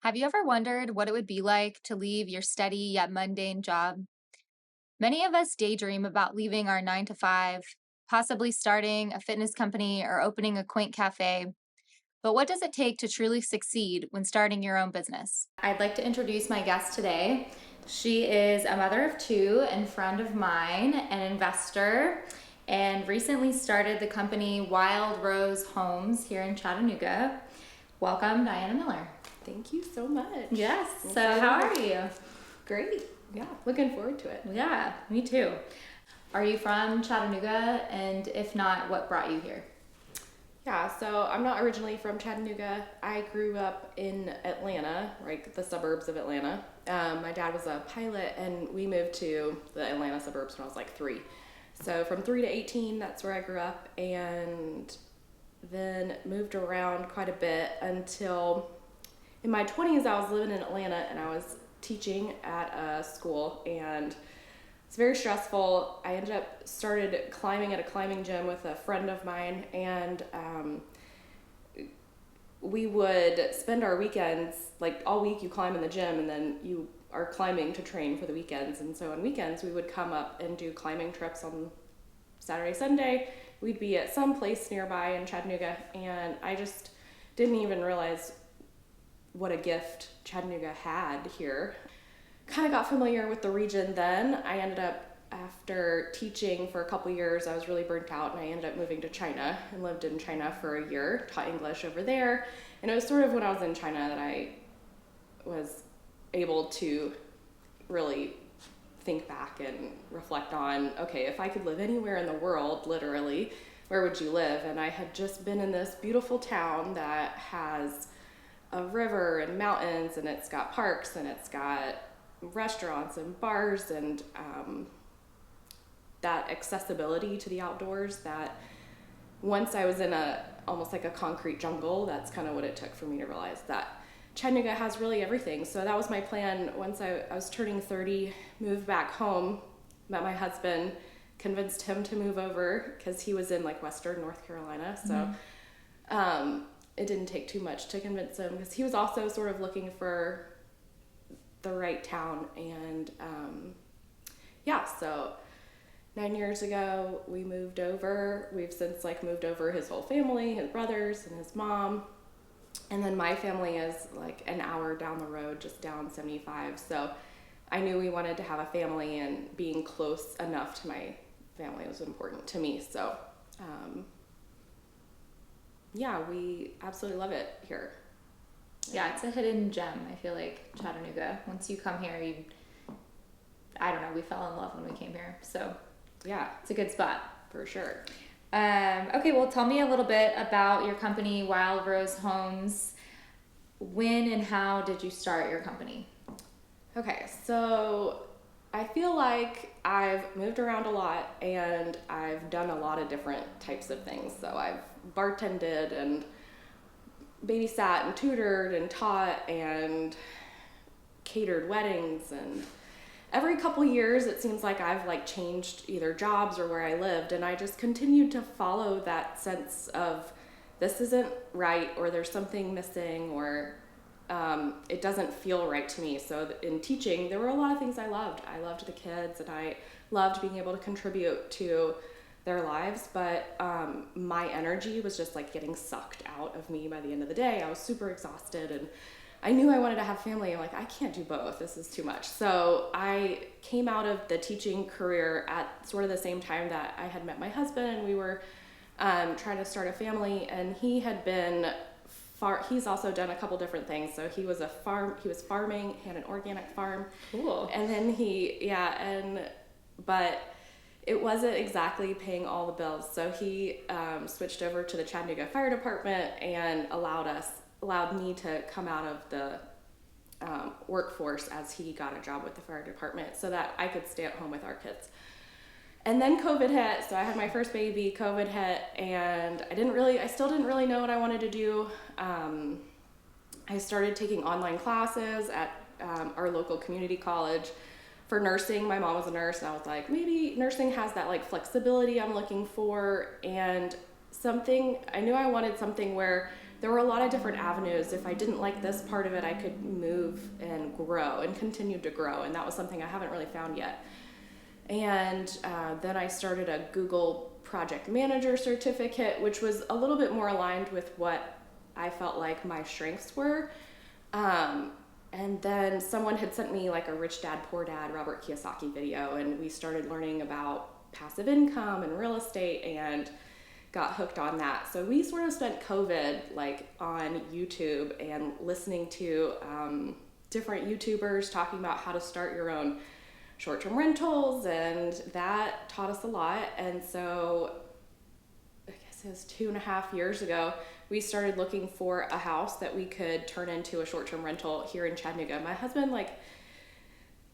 Have you ever wondered what it would be like to leave your steady yet mundane job? Many of us daydream about leaving our 9 to 5, possibly starting a fitness company or opening a quaint cafe. But what does it take to truly succeed when starting your own business? I'd like to introduce my guest today. She is a mother of two and friend of mine, an investor, and recently started the company Wild Rose Homes here in Chattanooga. Welcome, Diana Miller. Thank you so much. Yes. So, how are you? Great. Yeah, looking forward to it. Yeah, me too. Are you from Chattanooga? And if not, what brought you here? Yeah, so I'm not originally from Chattanooga. I grew up in Atlanta, like the suburbs of Atlanta. My dad was a pilot, and we moved to the Atlanta suburbs when I was like 3. So from 3 to 18, that's where I grew up, and then moved around quite a bit until in my 20s. I was living in Atlanta, and I was teaching at a school, and it's very stressful. I ended up started climbing at a climbing gym with a friend of mine, and we would spend our weekends, like all week you climb in the gym, and then you are climbing to train for the weekends. And so on weekends we would come up and do climbing trips on Saturday, Sunday. We'd be at some place nearby in Chattanooga, and I just didn't even realize what a gift Chattanooga had here. Kind of got familiar with the region then. I ended up, after teaching for a couple years, I was really burnt out, and I ended up moving to China and lived in China for a year, taught English over there. And it was sort of when I was in China that I was able to really think back and reflect on, okay, if I could live anywhere in the world, literally, where would you live? And I had just been in this beautiful town that has a river and mountains, and it's got parks, and it's got restaurants and bars, and that accessibility to the outdoors, that once I was in almost like a concrete jungle, that's kind of what it took for me to realize that Chattanooga has really everything. So that was my plan. Once I was turning 30, moved back home, met my husband, convinced him to move over because he was in like Western North Carolina. So it didn't take too much to convince him, because he was also sort of looking for the right town. And so 9 years ago we moved over. We've since like moved over his whole family, his brothers and his mom, and then my family is like an hour down the road, just down 75. So I knew we wanted to have a family, and being close enough to my family was important to me. So we absolutely love it here. Yeah, it's a hidden gem. I feel like Chattanooga. Once you come here, I don't know, we fell in love when we came here. So Yeah, it's a good spot. for sure. Okay, well, tell me a little bit about your company, Wild Rose Homes. When and how did you start your company? Okay, so I feel like I've moved around a lot, and I've done a lot of different types of things. So I've bartended and babysat and tutored and taught and catered weddings, and every couple years it seems like I've like changed either jobs or where I lived, and I just continued to follow that sense of this isn't right, or there's something missing, or it doesn't feel right to me. So in teaching, there were a lot of things I loved. I loved the kids, and I loved being able to contribute to their lives, but my energy was just like getting sucked out of me by the end of the day. I was super exhausted, and I knew I wanted to have family. I'm like, I can't do both. This is too much. So I came out of the teaching career at sort of the same time that I had met my husband, and we were trying to start a family. And he had been he's also done a couple different things. So he was farming, he had an organic farm. Cool. And then but it wasn't exactly paying all the bills. So he switched over to the Chattanooga Fire Department and allowed me to come out of the workforce as he got a job with the fire department, so that I could stay at home with our kids. And then COVID hit, so I had my first baby, COVID hit, and I still didn't really know what I wanted to do. I started taking online classes at our local community college for nursing. My mom was a nurse, and I was like, maybe nursing has that like flexibility I'm looking for, and I knew I wanted something where there were a lot of different avenues. If I didn't like this part of it, I could move and grow and continue to grow. And that was something I haven't really found yet. And then I started a Google Project Manager certificate, which was a little bit more aligned with what I felt like my strengths were. And then someone had sent me like a Rich Dad, Poor Dad, Robert Kiyosaki video, and we started learning about passive income and real estate and got hooked on that. So we sort of spent COVID like on YouTube and listening to different YouTubers talking about how to start your own short-term rentals, and that taught us a lot. And so I guess it was 2.5 years ago, we started looking for a house that we could turn into a short-term rental here in Chattanooga. My husband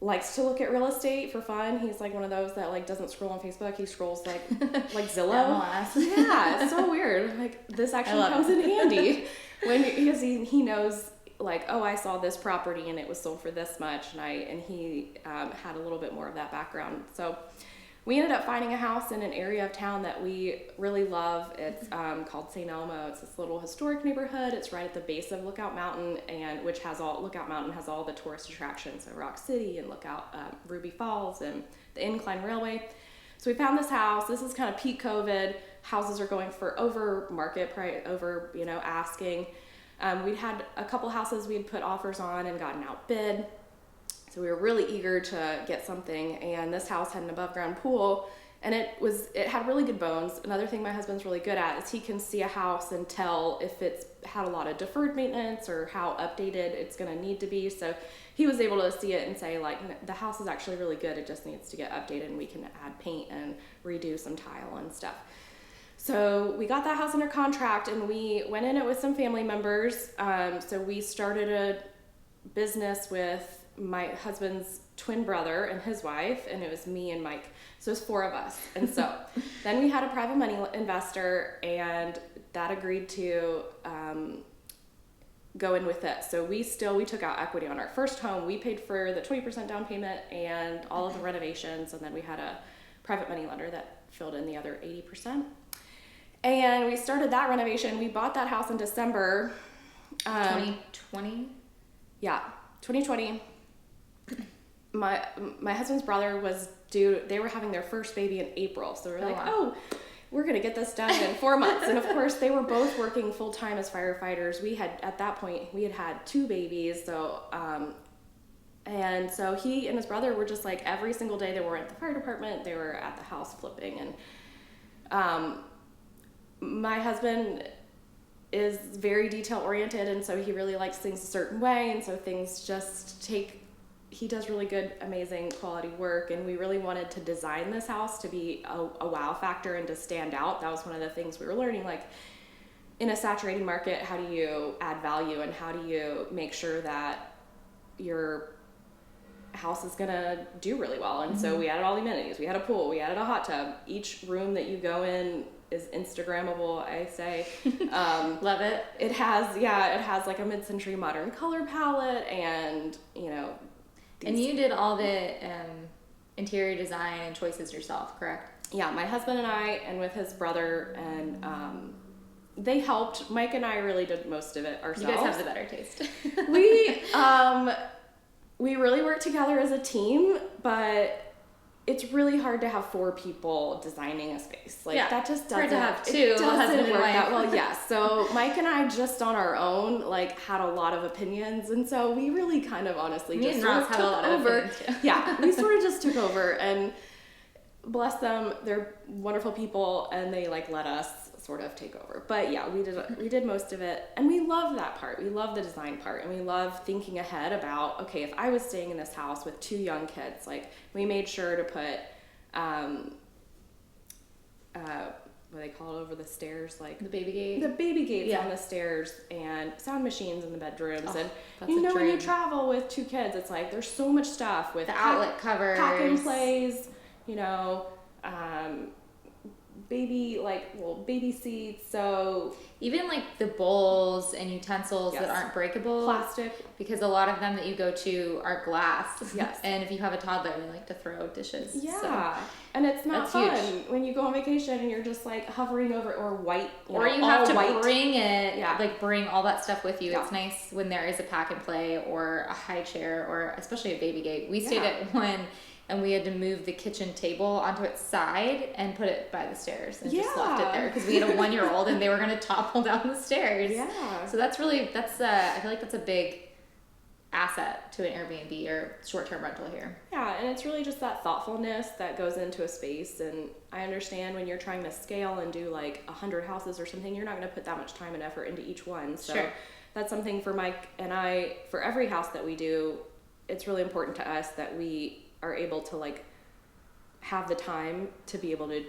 likes to look at real estate for fun. He's like one of those that like doesn't scroll on Facebook. He scrolls like Zillow. Yeah, it's so weird. Like this actually comes in handy because he knows like, oh, I saw this property and it was sold for this much, and he had a little bit more of that background. So we ended up finding a house in an area of town that we really love. It's called St. Elmo. It's this little historic neighborhood. It's right at the base of Lookout Mountain, and Lookout Mountain has all the tourist attractions, so Rock City and Ruby Falls and the Incline Railway. So we found this house. This is kind of peak COVID. Houses are going for over market price, over asking. We'd had a couple houses we'd put offers on and gotten outbid. So we were really eager to get something, and this house had an above ground pool, and it had really good bones. Another thing my husband's really good at is he can see a house and tell if it's had a lot of deferred maintenance or how updated it's going to need to be. So he was able to see it and say like, the house is actually really good. It just needs to get updated, and we can add paint and redo some tile and stuff. So we got that house under contract, and we went in it with some family members. So we started a business with my husband's twin brother and his wife, and it was me and Mike. So it was 4 of us. And so then we had a private money investor, and that agreed to go in with it. So we took out equity on our first home. We paid for the 20% down payment and all of the renovations, and then we had a private money lender that filled in the other 80%. And we started that renovation. We bought that house in December. 2020? Yeah, 2020. My husband's brother was due, they were having their first baby in April. So we're we're going to get this done in 4 months. And of course, they were both working full time as firefighters. At that point, we had 2 babies. So, and so he and his brother were just like every single day they were at the fire department, they were at the house flipping. And my husband is very detail oriented, and so he really likes things a certain way, and so things just he does really good, amazing quality work, and we really wanted to design this house to be a wow factor and to stand out. That was one of the things we were learning, like in a saturating market, how do you add value and how do you make sure that your house is gonna do really well. And so we added all the amenities. We had a pool, we added a hot tub. Each room that you go in is Instagrammable, I say. Love it. It has like a mid-century modern color palette, and and you did all the interior design and choices yourself, correct? Yeah, my husband and I, and with his brother, and they helped. Mike and I really did most of it ourselves. You guys have the better taste. We really work together as a team, but it's really hard to have 4 people designing a space. Like that just doesn't. Hard to have 2. It doesn't work that well. Yeah. So Mike and I just on our own had a lot of opinions, and so we really kind of honestly just sort of took over. Yeah, we sort of just took over, and bless them, they're wonderful people, and they let us sort of take over. But yeah, we did most of it, and we love that part. We love the design part, and we love thinking ahead about, okay, if I was staying in this house with 2 young kids, we made sure to put what they call it over the stairs, the baby gate. The baby gates on the stairs, and sound machines in the bedrooms. And when you travel with 2 kids, it's there's so much stuff with the outlet covers, pack and plays, baby seats. So even like the bowls and utensils that yes, aren't breakable, plastic. because a lot of them that you go to are glass. Yes. And if you have a toddler, they like to throw dishes. Yeah. So and it's not fun huge. when you go on vacation and you're just like hovering over or white, or you have to white. bring it, Yeah. like bring all that stuff with you. Yeah. It's nice when there is a pack and play or a high chair or especially a baby gate. We Yeah. stayed at one and we had to move the kitchen table onto its side and put it by the stairs and just left it there because we had a 1-year-old and they were going to topple down the stairs. Yeah. So that's I feel like that's a big asset to an Airbnb or short-term rental here. Yeah, and it's really just that thoughtfulness that goes into a space. And I understand when you're trying to scale and do like 100 houses or something, you're not going to put that much time and effort into each one. So sure. That's something for Mike and I, for every house that we do, it's really important to us that we are able to like have the time to be able to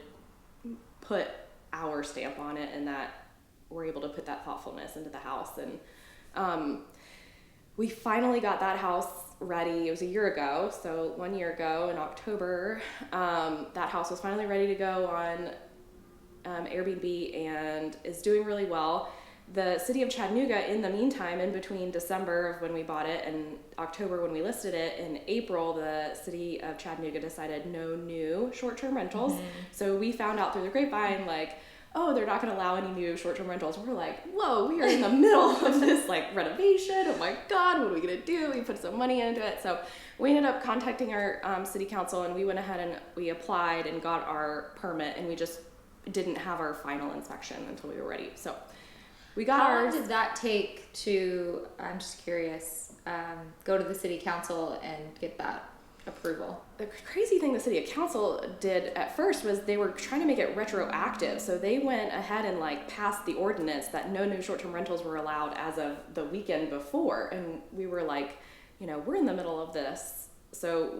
put our stamp on it, and that we're able to put that thoughtfulness into the house. And we finally got that house ready. It was a year ago, so 1 year ago in October, that house was finally ready to go on Airbnb and is doing really well. The city of Chattanooga, in the meantime, in between December of when we bought it and October when we listed it, in April, the city of Chattanooga decided no new short-term rentals. Mm-hmm. So we found out through the grapevine, like, oh, they're not going to allow any new short-term rentals. We're like, whoa, we are in the middle of this like renovation. Oh my God, what are we going to do? We put some money into it. So we ended up contacting our city council, and we went ahead and we applied and got our permit, and we just didn't have our final inspection until we were ready. So we got How long did that take to, I'm just curious, go to the city council and get that approval? The crazy thing the city council did at first was they were trying to make it retroactive. So they went ahead and like passed the ordinance that no new short-term rentals were allowed as of the weekend before. And we were like, we're in the middle of this. So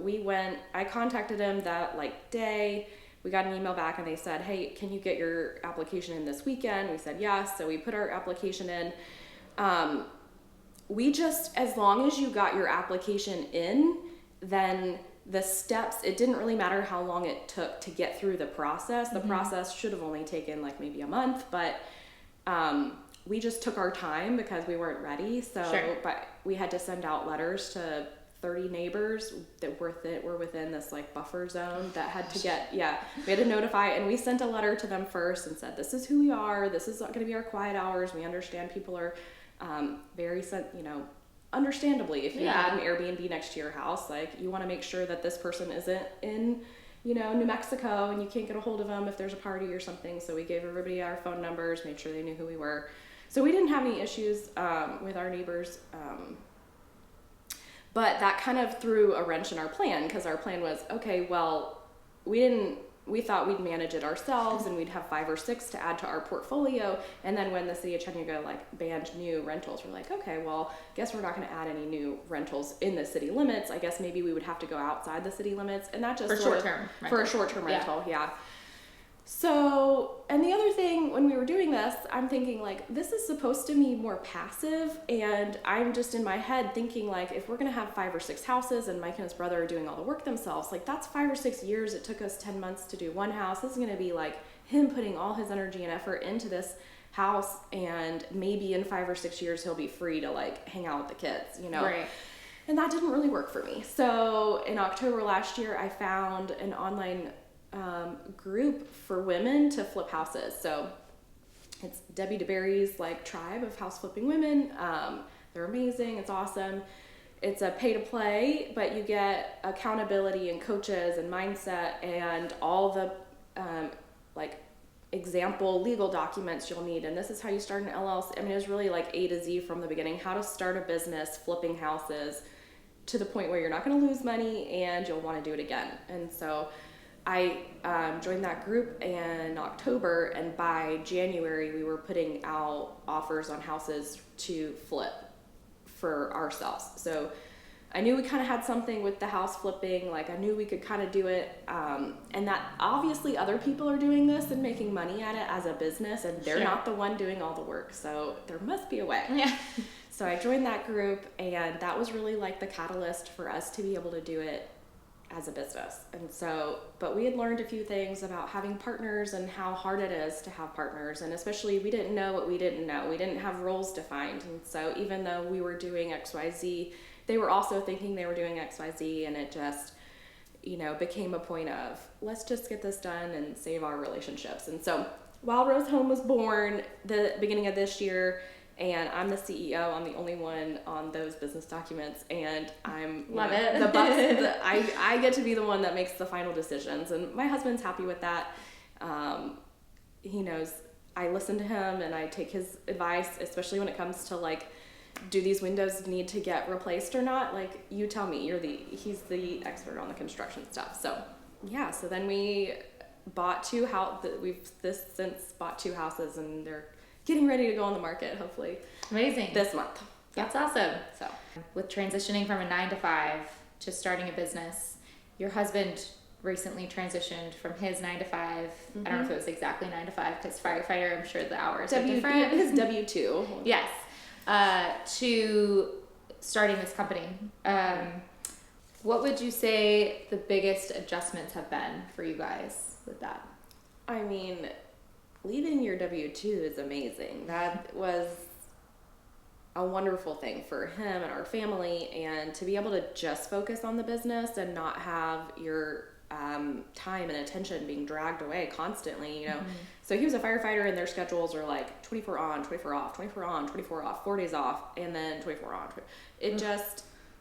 I contacted them that like day. We got an email back and they said, hey, can you get your application in this weekend? We said yes. So we put our application in. As long as you got your application in, then the steps, it didn't really matter how long it took to get through the process. The process should have only taken like maybe a month, but we just took our time because we weren't ready. So, sure. But we had to send out letters to 30 neighbors that were within this like buffer zone that had to we had to notify, and we sent a letter to them first and said, this is who we are. This is going to be our quiet hours. We understand people are very, understandably, if you have an Airbnb next to your house, like you want to make sure that this person isn't in, New Mexico and you can't get a hold of them if there's a party or something. So we gave everybody our phone numbers, made sure they knew who we were. So we didn't have any issues with our neighbors. But that kind of threw a wrench in our plan, because our plan was, okay, well, we thought we'd manage it ourselves and we'd have 5 or 6 to add to our portfolio. And then when the city of Chattanooga banned new rentals, we're like, okay, well, guess we're not going to add any new rentals in the city limits. I guess maybe we would have to go outside the city limits, and that just for a short-term rental. Yeah. So, and the other thing, when we were doing this, I'm thinking this is supposed to be more passive, and I'm just in my head thinking if we're going to have 5 or 6 houses and Mike and his brother are doing all the work themselves, that's 5 or 6 years. It took us 10 months to do one house. This is going to be him putting all his energy and effort into this house, and maybe in 5 or 6 years he'll be free to hang out with the kids, Right. And that didn't really work for me. So in October last year, I found an online group for women to flip houses. So it's Debbie DeBerry's tribe of house flipping women. They're amazing. It's awesome. It's a pay to play, but you get accountability and coaches and mindset and all the example legal documents you'll need. And this is how you start an LLC. I mean, it was really A to Z from the beginning, how to start a business flipping houses to the point where you're not going to lose money and you'll want to do it again. And so I joined that group in October, and by January we were putting out offers on houses to flip for ourselves. So I knew we kind of had something with the house flipping, I knew we could kind of do it, and that obviously other people are doing this and making money at it as a business, and they're not the one doing all the work, so there must be a way. Yeah. So I joined that group, and that was really the catalyst for us to be able to do it as a business. And so, but we had learned a few things about having partners and how hard it is to have partners. And especially, we didn't know what we didn't know. We didn't have roles defined. And so even though we were doing XYZ, they were also thinking they were doing XYZ, and it just, became a point of, let's just get this done and save our relationships. And so Wild Rose Home was born the beginning of this year, and I'm the CEO. I'm the only one on those business documents, and I'm Love it. I get to be the one that makes the final decisions, and my husband's happy with that. He knows I listen to him and I take his advice, especially when it comes to like, do these windows need to get replaced or not? Like, you tell me. He's the expert on the construction stuff. So yeah. So then we bought two bought two houses, and they're getting ready to go on the market, hopefully. Amazing. This month. That's awesome. So, with transitioning from a 9-to-5 to starting a business, your husband recently transitioned from his 9-to-5. I don't know if it was exactly 9-to-5 because firefighter, I'm sure the hours are different. His W-2. Yes. To starting this company. What would you say the biggest adjustments have been for you guys with that? I mean, leaving your W-2 is amazing. That was a wonderful thing for him and our family, and to be able to just focus on the business and not have your time and attention being dragged away constantly, So he was a firefighter, and their schedules are like 24 on, 24 off, 24 on, 24 off, 4 days off, and then 24 on.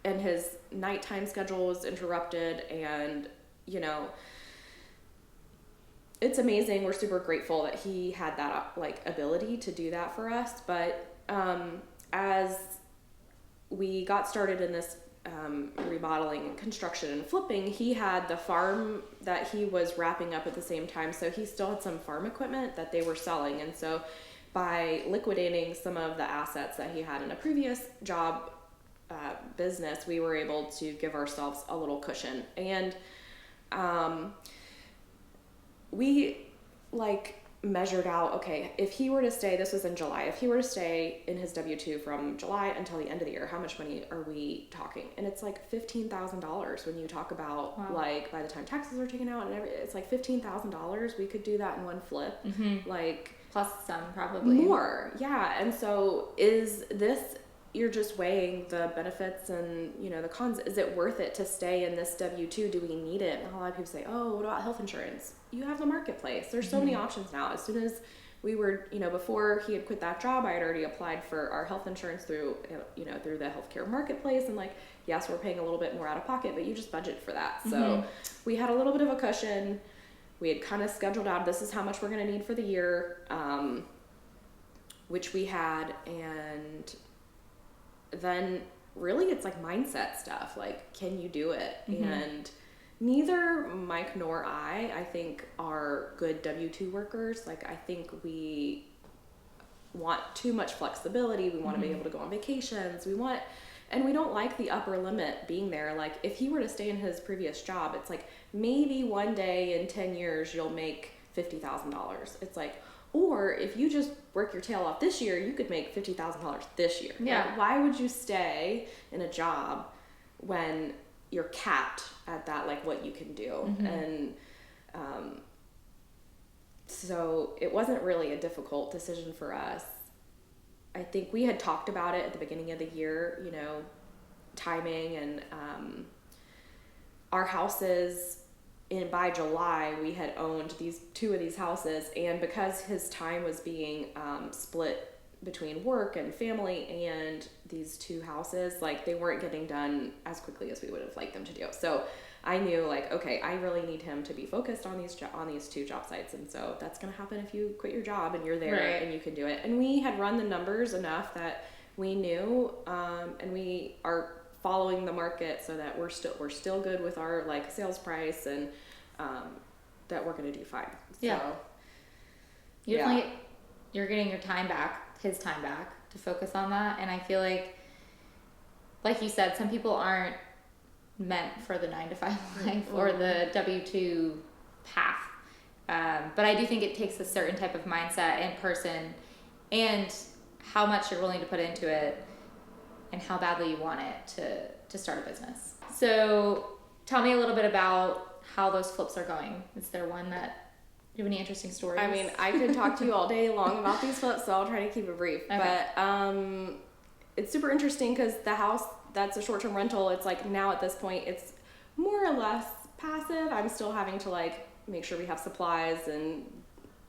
And his nighttime schedule was interrupted, and, it's amazing. We're super grateful that he had that ability to do that for us. But as we got started in this remodeling, construction, and flipping, he had the farm that he was wrapping up at the same time. So he still had some farm equipment that they were selling. And so by liquidating some of the assets that he had in a previous job business, we were able to give ourselves a little cushion. And we measured out, okay, if he were to stay, this was in July, if he were to stay in his W-2 from July until the end of the year, how much money are we talking? And it's like $15,000 when you talk about, wow, by the time taxes are taken out and everything, it's like $15,000. We could do that in one flip. Plus some, probably. More, yeah. And so you're just weighing the benefits and, the cons. Is it worth it to stay in this W-2? Do we need it? And a lot of people say, oh, what about health insurance? You have the marketplace. There's so many options now. As soon as we were, before he had quit that job, I had already applied for our health insurance through the healthcare marketplace. And yes, we're paying a little bit more out of pocket, but you just budget for that. So we had a little bit of a cushion. We had kind of scheduled out, this is how much we're going to need for the year, which we had. And then really it's mindset stuff. Can you do it? And neither Mike nor I think, are good W-2 workers. I think we want too much flexibility. We want to be able to go on vacations. And we don't like the upper limit being there. If he were to stay in his previous job, it's maybe one day in 10 years you'll make $50,000. It's or if you just work your tail off this year, you could make $50,000 this year. Yeah. Why would you stay in a job when you're capped at that, what you can do? And so it wasn't really a difficult decision for us. I think we had talked about it at the beginning of the year, timing, and our houses. And by July, we had owned two of these houses, and because his time was being split between work and family and these two houses, they weren't getting done as quickly as we would have liked them to do. So I knew okay, I really need him to be focused on these two job sites, and so that's going to happen if you quit your job and you're there, right, and you can do it. And we had run the numbers enough that we knew, and we are following the market so that we're still good with our sales price, and that we're going to do fine. Yeah. So, you're getting your time back, his time back, to focus on that. And I feel like you said, some people aren't meant for the 9-to-5 life or the W-2 path. But I do think it takes a certain type of mindset and person, and how much you're willing to put into it, and how badly you want it to start a business. So tell me a little bit about how those flips are going. Is there one that, do you have any interesting stories? I mean, I could talk to you all day long about these flips, so I'll try to keep it brief. Okay. But it's super interesting because the house that's a short-term rental, it's like now at this point, it's more or less passive. I'm still having to like make sure we have supplies and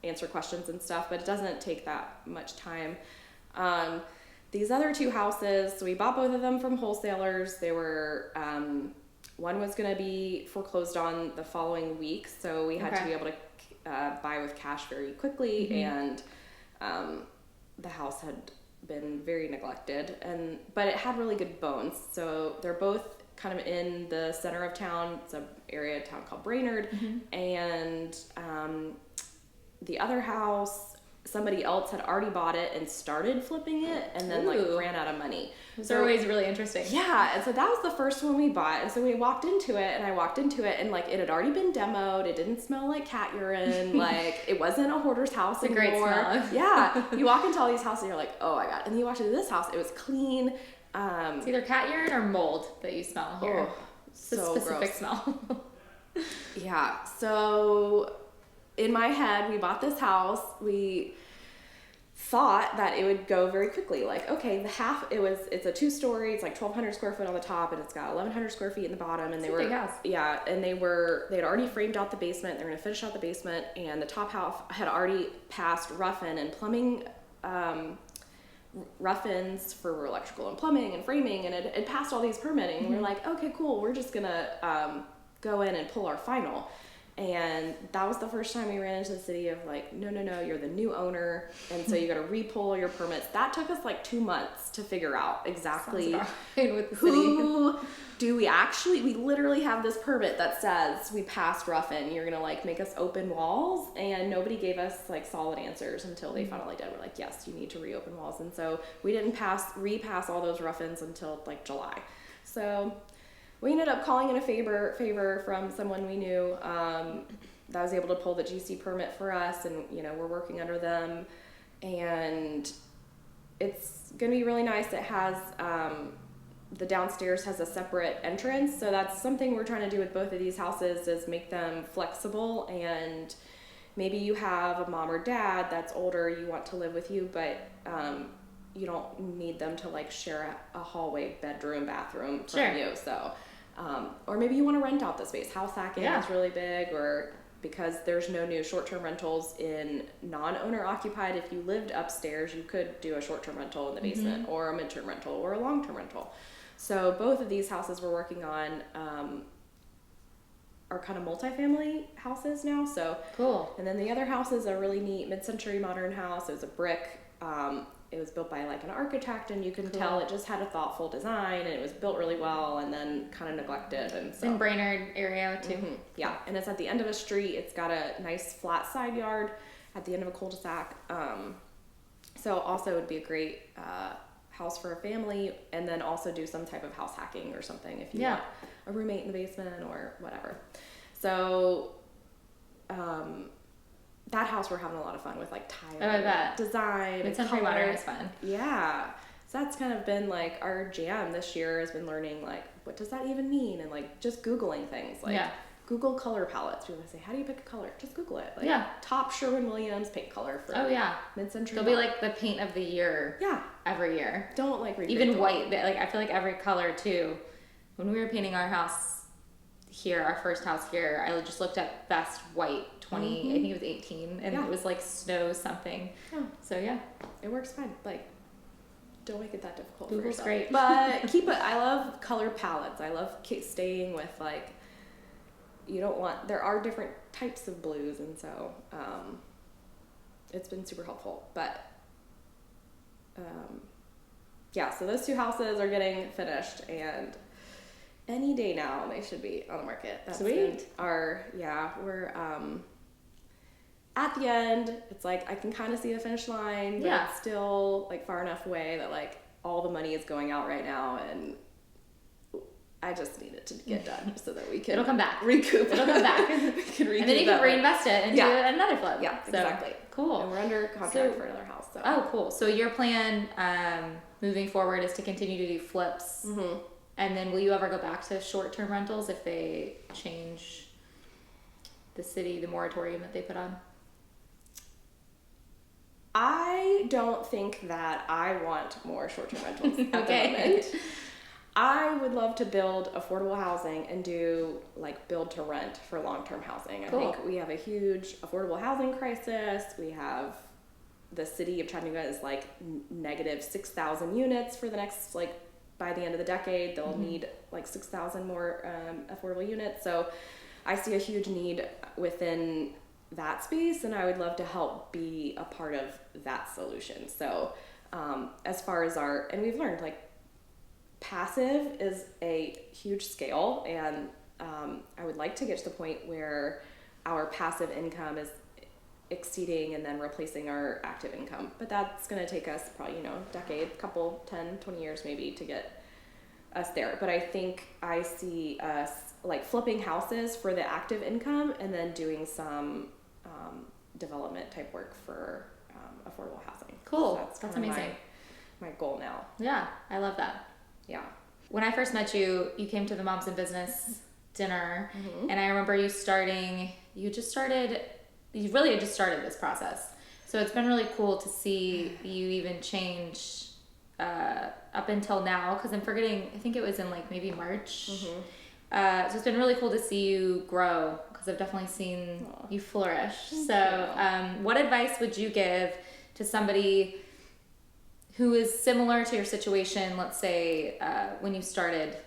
answer questions and stuff, but it doesn't take that much time. These other two houses, so we bought both of them from wholesalers. They were, one was going to be foreclosed on the following week, so we had to be able to buy with cash very quickly, and the house had been very neglected, but it had really good bones. So they're both kind of in the center of town. It's an area of town called Brainerd, and the other house, somebody else had already bought it and started flipping it, and then like ran out of money. Those are always really interesting. Yeah, and so that was the first one we bought, and so we walked into it, and like it had already been demoed. It didn't smell like cat urine, like it wasn't a hoarder's house anymore. It's a great smell. Yeah, you walk into all these houses, and you're like, oh my god, and then you walk into this house, it was clean. It's either cat urine or mold that you smell here. It's a specific gross smell. Yeah, so in my head, we bought this house. We thought that it would go very quickly. Like, okay, it's a 2-story, it's like 1,200 square foot on the top, and it's got 1,100 square feet in the bottom. And big house. Yeah, and they had already framed out the basement. They're gonna finish out the basement, and the top house had already passed rough-in and plumbing, rough-ins for electrical and plumbing and framing, and it passed all these permitting. And we were like, okay, cool, we're just gonna go in and pull our final. And that was the first time we ran into the city of like, no, you're the new owner, and so you got to re-pull your permits. That took us like 2 months to figure out exactly with the who do we literally have this permit that says we passed rough-in. You're gonna like make us open walls, and nobody gave us like solid answers until they finally did. We're like, yes, you need to reopen walls, and so we didn't repass all those rough-ins until like July. So we ended up calling in a favor from someone we knew that was able to pull the GC permit for us, and we're working under them, and it's going to be really nice. It has the downstairs has a separate entrance, so that's something we're trying to do with both of these houses, is make them flexible. And maybe you have a mom or dad that's older, you want to live with you, but you don't need them to like share a hallway, bedroom, bathroom from you. So, or maybe you want to rent out the space. House hacking is really big, or because there's no new short-term rentals in non-owner occupied. If you lived upstairs, you could do a short-term rental in the basement, or a mid-term rental, or a long-term rental. So both of these houses we're working on are kind of multifamily houses now. So cool. And then the other house is a really neat mid-century modern house. It was a brick. It was built by like an architect, and you can tell it just had a thoughtful design, and it was built really well, and then kind of neglected. And so, in Brainerd area too. Yeah, and it's at the end of a street. It's got a nice flat side yard at the end of a cul-de-sac. So also it would be a great house for a family, and then also do some type of house hacking or something if you want a roommate in the basement or whatever. So that house we're having a lot of fun with, like tile design. Mid-century modern is fun. Yeah. So that's kind of been like our jam this year, has been learning like, what does that even mean? And like just Googling things, like Google color palettes. People say, how do you pick a color? Just Google it. Like top Sherwin-Williams paint color for mid-century. They'll be like the paint of the year every year. Don't like read even white. Like I feel like every color too. When we were painting our house here, our first house here, I just looked at best white 20, I think it was 18, and it was like snow something. So it works fine. Like, don't make it that difficult. Google's great. But keep it. I love color palettes. I love staying with like, there are different types of blues, and so it's been super helpful. But so those two houses are getting finished, and any day now they should be on the market. That's sweet. We're at the end. It's like I can kind of see the finish line, but it's still like far enough away that like all the money is going out right now, and I just need it to get done so that we can. It'll come back. Recoup. It'll come back. We can recoup, and then you can reinvest it into another flip. Yeah, exactly. Cool. And we're under contract for another house. So. Oh, cool. So your plan moving forward is to continue to do flips And then will you ever go back to short-term rentals if they change the moratorium that they put on? I don't think that I want more short-term rentals at Okay. the moment. I would love to build affordable housing and do like build to rent for long-term housing. Cool. I think we have a huge affordable housing crisis. We have the city of Chattanooga is like negative 6,000 units for the next, like, by the end of the decade, they'll need like 6,000 more affordable units. So I see a huge need within that space, and I would love to help be a part of that solution. So as far as and we've learned like passive is a huge scale, and I would like to get to the point where our passive income is exceeding and then replacing our active income. But that's going to take us probably, decade, couple, 10, 20 years maybe to get us there. But I think I see us like flipping houses for the active income and then doing some development type work for affordable housing. Cool. So that's amazing. My goal now. Yeah, I love that. Yeah. When I first met you, you came to the Moms in Business dinner, and I remember you really had just started this process. So it's been really cool to see you even change up until now, because I'm forgetting, I think it was in like maybe March. So it's been really cool to see you grow, because I've definitely seen you flourish. What advice would you give to somebody who is similar to your situation, let's say when you started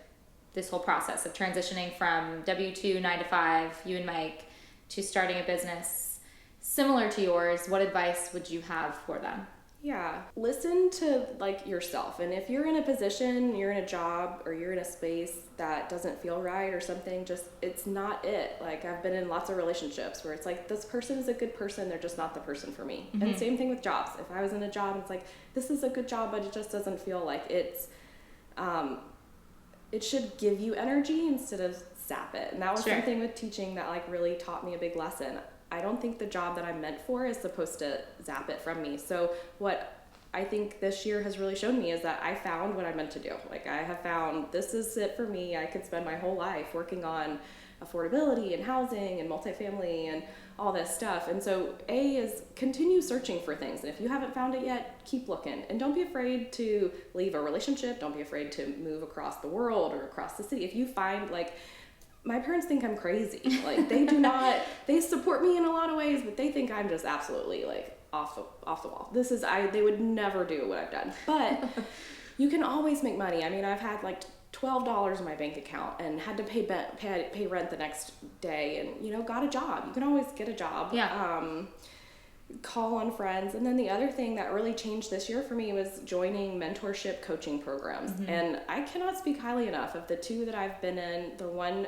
this whole process of transitioning from W-2, 9 to 5, you and Mike, to starting a business similar to yours? What advice would you have for them? Yeah, listen to like yourself. And if you're in a position, you're in a job, or you're in a space that doesn't feel right or something, just, it's not it. Like, I've been in lots of relationships where it's like, this person is a good person, they're just not the person for me. And same thing with jobs. If I was in a job, it's like, this is a good job, but it just doesn't feel like it's, it should give you energy instead of sap it. And that was something with teaching that like really taught me a big lesson. I don't think the job that I'm meant for is supposed to zap it from me. So what I think this year has really shown me is that I found what I'm meant to do. Like, I have found this is it for me. I could spend my whole life working on affordability and housing and multifamily and all this stuff. And so A is continue searching for things. And if you haven't found it yet, keep looking. And don't be afraid to leave a relationship. Don't be afraid to move across the world or across the city. If you find, like, my parents think I'm crazy. Like, they do not, they support me in a lot of ways, but they think I'm just absolutely like off the wall. They would never do what I've done. But you can always make money. I mean, I've had like $12 in my bank account and had to pay rent the next day, and got a job. You can always get a job. Yeah. Call on friends. And then the other thing that really changed this year for me was joining mentorship coaching programs. And I cannot speak highly enough of the two that I've been in. The one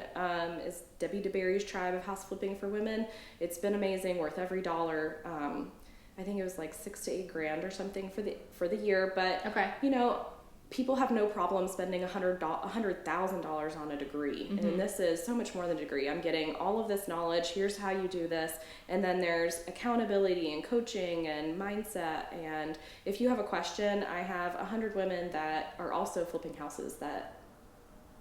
is Debbie DeBerry's Tribe of House Flipping for Women. It's been amazing, worth every dollar. I think it was like $6,000 to $8,000 or something for the year. But people have no problem spending $100,000 on a degree. And this is so much more than a degree. I'm getting all of this knowledge. Here's how you do this. And then there's accountability and coaching and mindset. And if you have a question, I have 100 women that are also flipping houses that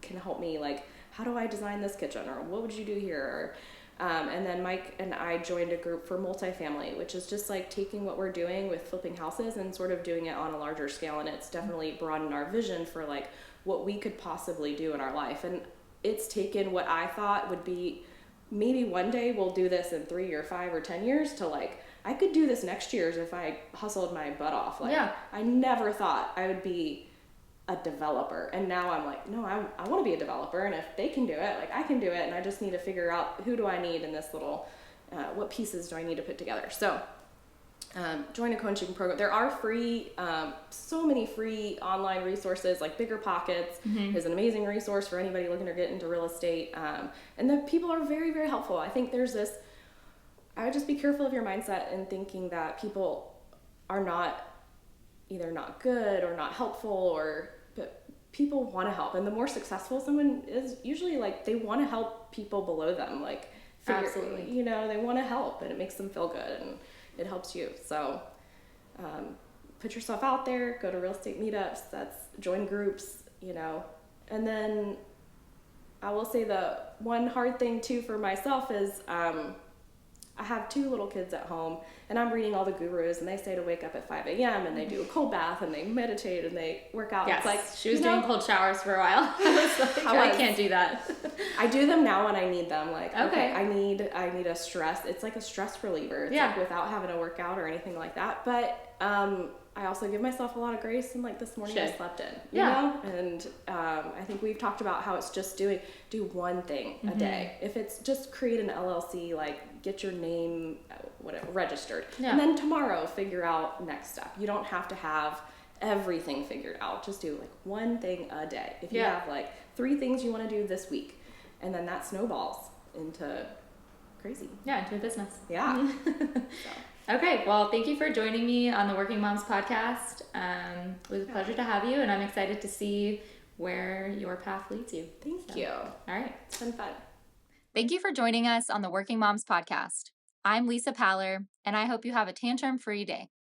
can help me. Like, how do I design this kitchen? Or what would you do here? And then Mike and I joined a group for multifamily, which is just like taking what we're doing with flipping houses and sort of doing it on a larger scale. And it's definitely broadened our vision for like what we could possibly do in our life. And it's taken what I thought would be maybe one day we'll do this in 3 or 5 or 10 years to like, I could do this next year if I hustled my butt off. Like, I never thought I would be a developer, and now I'm like, no, I want to be a developer, and if they can do it, like, I can do it, and I just need to figure out who do I need in this little what pieces do I need to put together. So join a coaching program. There are free so many free online resources, like Bigger Pockets is an amazing resource for anybody looking to get into real estate, and the people are very, very helpful. I think there's this, I would just be careful of your mindset in thinking that people are either not good or not helpful, but people want to help. And the more successful someone is, usually like they want to help people below them. Like, absolutely, they want to help, and it makes them feel good, and it helps you. So put yourself out there, go to real estate meetups, join groups, And then I will say the one hard thing too for myself is I have 2 little kids at home, and I'm reading all the gurus, and they say to wake up at 5 a.m. and they do a cold bath and they meditate and they work out. Yes, It's like she was doing cold showers for a while. I was like, I can't do that. I do them now when I need them. Like, Okay. I need a stress. It's like a stress reliever. It's like without having to work out or anything like that. But I also give myself a lot of grace, and like this morning I slept in, you know? And I think we've talked about how it's just do one thing a day. If it's just create an LLC, like get your name whatever registered, and then tomorrow figure out next step. You don't have to have everything figured out. Just do like one thing a day. If you have like 3 things you want to do this week, and then that snowballs into crazy. Yeah, into a business. Yeah. Okay, well, thank you for joining me on the Working Moms podcast. It was a pleasure to have you, and I'm excited to see where your path leads you. Thank you. All right. It's been fun. Thank you for joining us on the Working Moms podcast. I'm Lisa Paller, and I hope you have a tantrum-free day.